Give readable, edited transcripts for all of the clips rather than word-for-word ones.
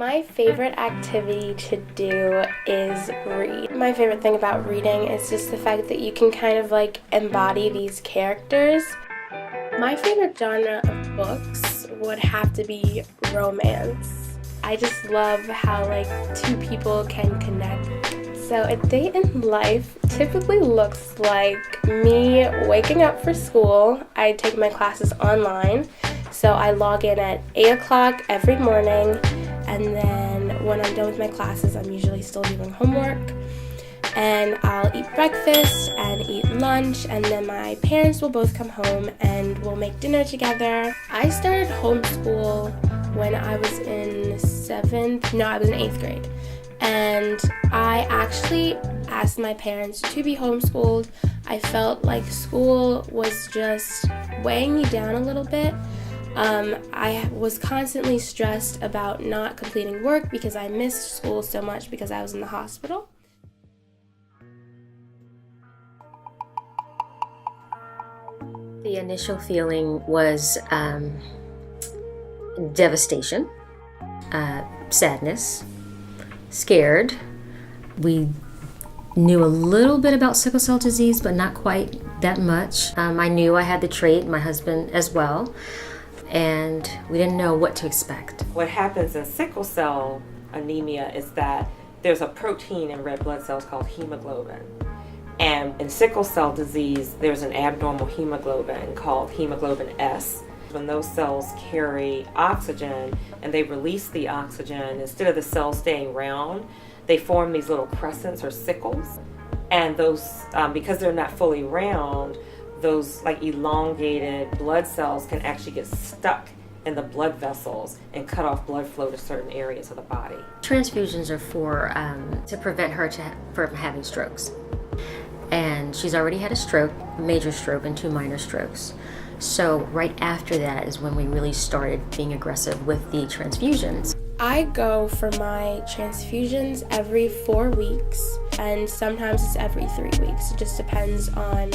My favorite activity to do is read. My favorite thing about reading is just the fact that you can kind of like embody these characters. My favorite genre of books would have to be romance. I just love how like two people can connect. So a day in life typically looks like me waking up for school. I take my classes online, so I log in at 8 o'clock every morning, and then when I'm done with my classes, I'm usually still doing homework, and I'll eat breakfast and eat lunch, and then my parents will both come home and we'll make dinner together. I started homeschool when I was in 8th grade. And I actually asked my parents to be homeschooled. I felt like school was just weighing me down a little bit. I was constantly stressed about not completing work because I missed school so much because I was in the hospital. The initial feeling was devastation, sadness, scared. We knew a little bit about sickle cell disease, but not quite that much. I knew I had the trait, my husband as well, and we didn't know what to expect. What happens in sickle cell anemia is that there's a protein in red blood cells called hemoglobin. And in sickle cell disease, there's an abnormal hemoglobin called hemoglobin S. When those cells carry oxygen and they release the oxygen, instead of the cells staying round, they form these little crescents or sickles. And those, because they're not fully round, those like elongated blood cells can actually get stuck in the blood vessels and cut off blood flow to certain areas of the body. Transfusions are for to prevent her from having strokes. And she's already had a stroke, a major stroke, and 2 minor strokes. So right after that is when we really started being aggressive with the transfusions. I go for my transfusions every 4 weeks, and sometimes it's every 3 weeks. It just depends on,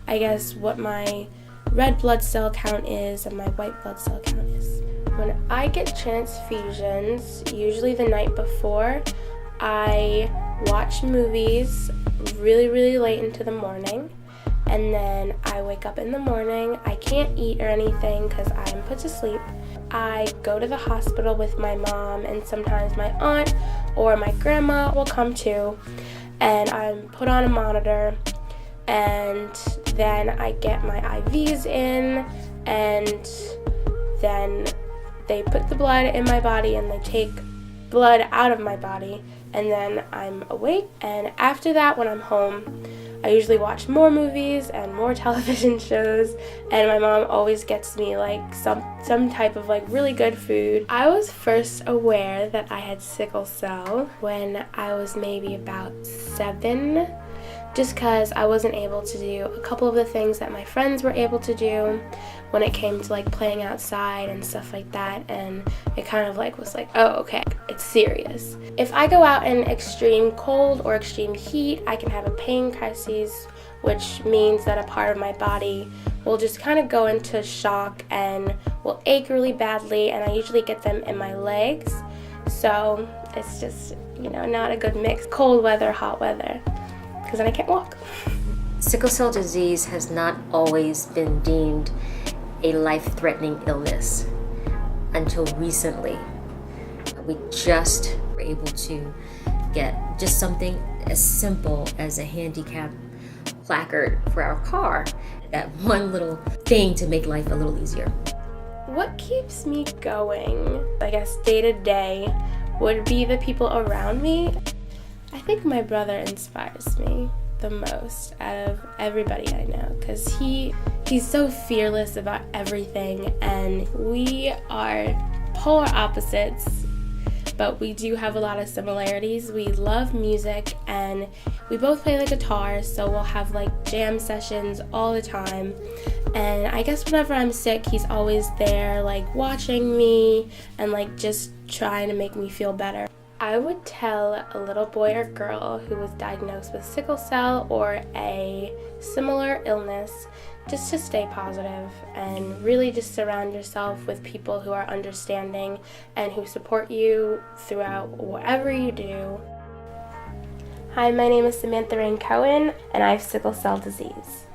I guess, what my red blood cell count is and my white blood cell count is. When I get transfusions, usually the night before, I watch movies really late into the morning. And then I wake up in the morning. I can't eat or anything because I'm put to sleep. I go to the hospital with my mom, and sometimes my aunt or my grandma will come too. And I'm put on a monitor, and then I get my IVs in, and then they put the blood in my body and they take blood out of my body, and then I'm awake. And after that, when I'm home, I usually watch more movies and more television shows, and my mom always gets me like some type of like really good food. I was first aware that I had sickle cell when I was maybe about 7, just because I wasn't able to do a couple of the things that my friends were able to do when it came to like playing outside and stuff like that, and it kind of like was like, oh, okay, it's serious. If I go out in extreme cold or extreme heat, I can have a pain crisis, which means that a part of my body will just kind of go into shock and will ache really badly, and I usually get them in my legs. So it's just, not a good mix, cold weather, hot weather, because then I can't walk. Sickle cell disease has not always been deemed a life-threatening illness until recently. We just were able to get just something as simple as a handicap placard for our car. That one little thing to make life a little easier. What keeps me going, I guess, day to day would be the people around me. I think my brother inspires me the most out of everybody I know, because he's so fearless about everything, and we are polar opposites, but we do have a lot of similarities. We love music, and we both play the guitar, so we'll have like jam sessions all the time. And I guess whenever I'm sick, he's always there like watching me and like just trying to make me feel better. I would tell a little boy or girl who was diagnosed with sickle cell or a similar illness just to stay positive and really just surround yourself with people who are understanding and who support you throughout whatever you do. Hi, my name is Samantha Rain Cohen, and I have sickle cell disease.